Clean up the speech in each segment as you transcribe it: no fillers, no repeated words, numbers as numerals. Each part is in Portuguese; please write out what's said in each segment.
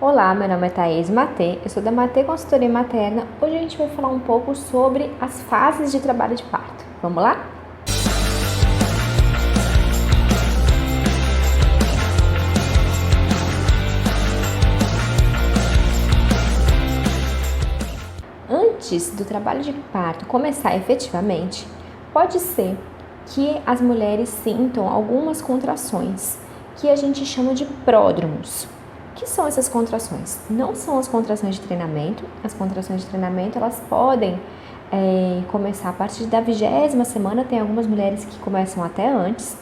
Olá, meu nome é Thaís Matê, eu sou da Matê Consultoria Materna. Hoje a gente vai falar um pouco sobre as fases de trabalho de parto. Vamos lá? Antes do trabalho de parto começar efetivamente, pode ser que as mulheres sintam algumas contrações, que a gente chama de pródromos. O que são essas contrações? Não são as contrações de treinamento. As contrações de treinamento, elas podem começar a partir da 20ª semana, tem algumas mulheres que começam até antes,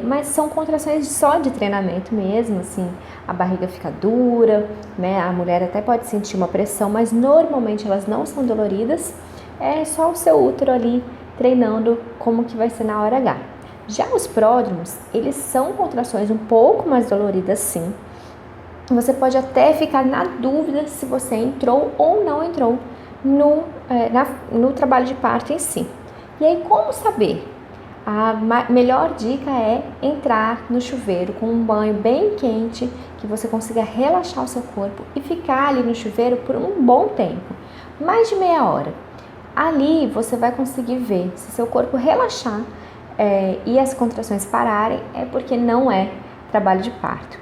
mas são contrações só de treinamento mesmo, assim, a barriga fica dura, né? A mulher até pode sentir uma pressão, mas normalmente elas não são doloridas, é só o seu útero ali treinando como que vai ser na hora H. Já os pródromos, eles são contrações um pouco mais doloridas, sim. Você pode até ficar na dúvida se você entrou ou não entrou no trabalho de parto em si. E aí, como saber? A melhor dica é entrar no chuveiro com um banho bem quente, que você consiga relaxar o seu corpo e ficar ali no chuveiro por um bom tempo, mais de meia hora. Ali você vai conseguir ver se seu corpo relaxar e as contrações pararem, é porque não é trabalho de parto.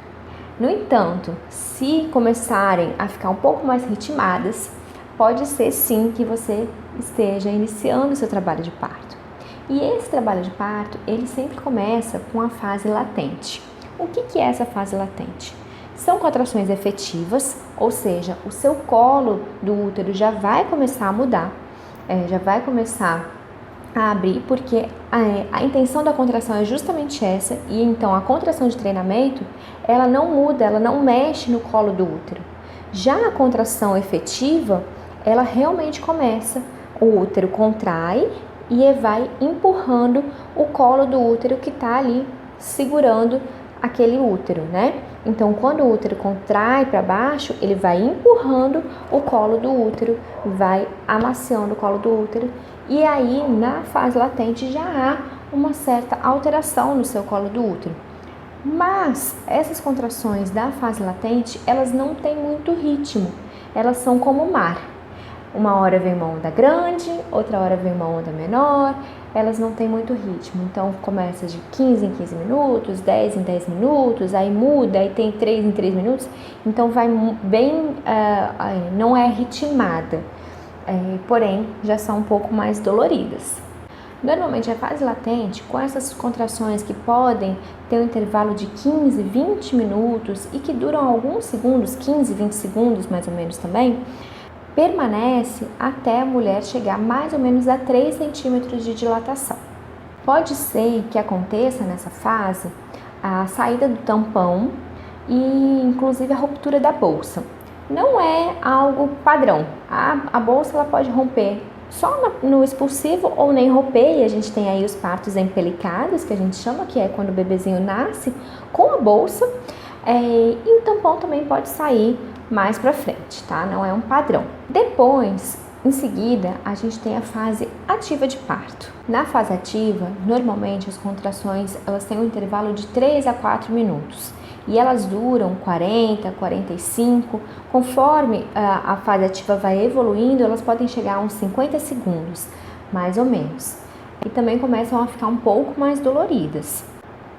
No entanto, se começarem a ficar um pouco mais ritmadas, pode ser sim que você esteja iniciando o seu trabalho de parto. E esse trabalho de parto, ele sempre começa com a fase latente. O que é essa fase latente? São contrações efetivas, ou seja, o seu colo do útero já vai começar a mudar, já vai começar a abrir, porque a intenção da contração é justamente essa, e então a contração de treinamento, ela não muda, ela não mexe no colo do útero. Já a contração efetiva, ela realmente começa, o útero contrai e vai empurrando o colo do útero que está ali segurando aquele útero, né? Então, quando o útero contrai para baixo, ele vai empurrando o colo do útero, vai amaciando o colo do útero, e aí na fase latente já há uma certa alteração no seu colo do útero. Mas essas contrações da fase latente, elas não têm muito ritmo, elas são como o mar. Uma hora vem uma onda grande, outra hora vem uma onda menor, elas não têm muito ritmo. Então começa de 15 em 15 minutos, 10 em 10 minutos, aí muda, aí tem 3 em 3 minutos. Então vai bem, não é ritmada, porém já são um pouco mais doloridas. Normalmente a fase latente, com essas contrações que podem ter um intervalo de 15, 20 minutos e que duram alguns segundos, 15, 20 segundos mais ou menos também, permanece até a mulher chegar mais ou menos a 3 centímetros de dilatação. Pode ser que aconteça nessa fase a saída do tampão e inclusive a ruptura da bolsa. Não é algo padrão. A bolsa ela pode romper só no expulsivo ou nem romper, e a gente tem aí os partos empelicados, que a gente chama, que é quando o bebezinho nasce com a bolsa, e o tampão também pode sair mais pra frente, tá? Não é um padrão. Depois, em seguida, a gente tem a fase ativa de parto. Na fase ativa, normalmente as contrações, elas têm um intervalo de 3 a 4 minutos. E elas duram 40, 45, conforme a fase ativa vai evoluindo, elas podem chegar a uns 50 segundos, mais ou menos. E também começam a ficar um pouco mais doloridas.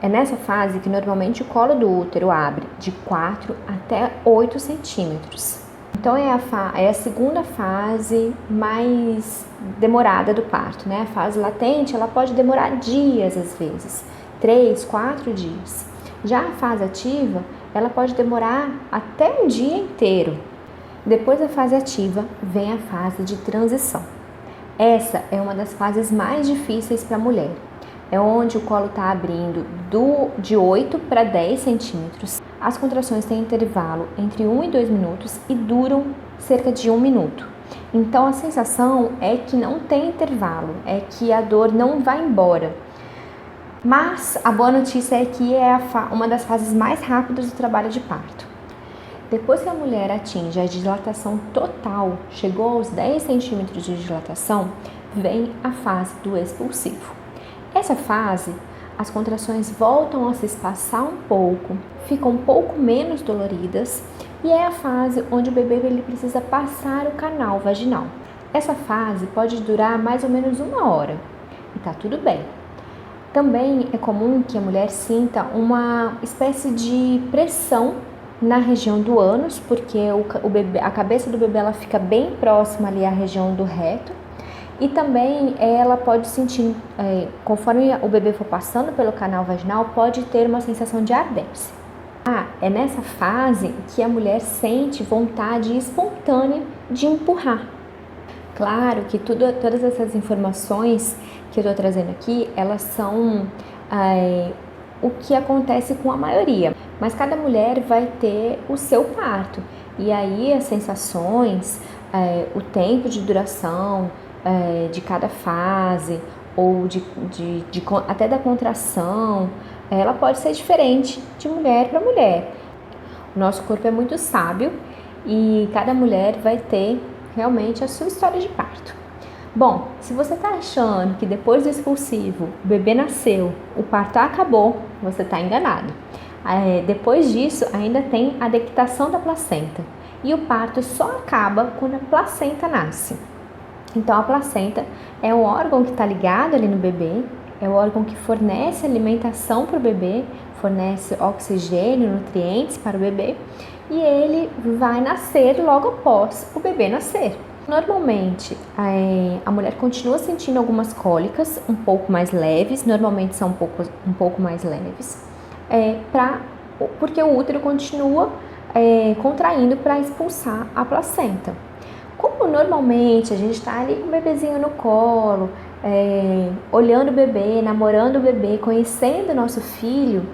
É nessa fase que normalmente o colo do útero abre de 4 até 8 centímetros. Então é a segunda fase mais demorada do parto, né? A fase latente, ela pode demorar dias às vezes, 3, 4 dias. Já a fase ativa, ela pode demorar até um dia inteiro. Depois da fase ativa, vem a fase de transição. Essa é uma das fases mais difíceis para a mulher. É onde o colo está abrindo de 8 para 10 centímetros. As contrações têm intervalo entre 1 e 2 minutos e duram cerca de 1 minuto. Então a sensação é que não tem intervalo, é que a dor não vai embora. Mas a boa notícia é que é uma das fases mais rápidas do trabalho de parto. Depois que a mulher atinge a dilatação total, chegou aos 10 centímetros de dilatação, vem a fase do expulsivo. Essa fase, as contrações voltam a se espaçar um pouco, ficam um pouco menos doloridas, e é a fase onde o bebê ele precisa passar o canal vaginal. Essa fase pode durar mais ou menos 1 hora e tá tudo bem. Também é comum que a mulher sinta uma espécie de pressão na região do ânus, porque a cabeça do bebê ela fica bem próxima ali à região do reto. E também ela pode sentir, conforme o bebê for passando pelo canal vaginal, pode ter uma sensação de ardência. É nessa fase que a mulher sente vontade espontânea de empurrar. Claro que todas essas informações que eu estou trazendo aqui, elas são o que acontece com a maioria, mas cada mulher vai ter o seu parto, e aí as sensações, o tempo de duração de cada fase, ou até da contração, ela pode ser diferente de mulher para mulher. O nosso corpo é muito sábio e cada mulher vai ter realmente a sua história de parto. Bom, se você está achando que depois do expulsivo o bebê nasceu, o parto acabou, você está enganado. Depois disso ainda tem a dectação da placenta e o parto só acaba quando a placenta nasce. Então a placenta é um órgão que está ligado ali no bebê, é o órgão que fornece alimentação para o bebê, fornece oxigênio, nutrientes para o bebê, e ele vai nascer logo após o bebê nascer. Normalmente, a mulher continua sentindo algumas cólicas um pouco mais leves, normalmente são um pouco mais leves, porque o útero continua contraindo para expulsar a placenta. Como normalmente a gente está ali com o bebezinho no colo, olhando o bebê, namorando o bebê, conhecendo o nosso filho,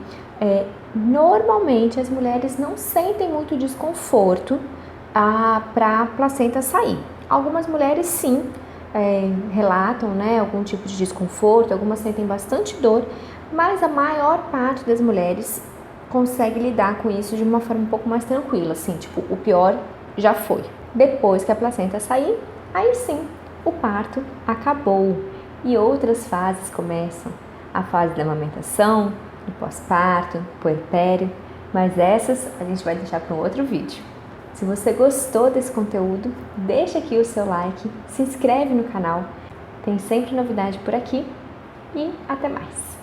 normalmente as mulheres não sentem muito desconforto para a placenta sair. Algumas mulheres sim relatam algum tipo de desconforto, algumas sentem bastante dor, mas a maior parte das mulheres consegue lidar com isso de uma forma um pouco mais tranquila, assim, tipo, o pior já foi. Depois que a placenta sair, aí sim, o parto acabou e outras fases começam. A fase da amamentação, do pós-parto, puerpério, mas essas a gente vai deixar para um outro vídeo. Se você gostou desse conteúdo, deixa aqui o seu like, se inscreve no canal, tem sempre novidade por aqui e até mais!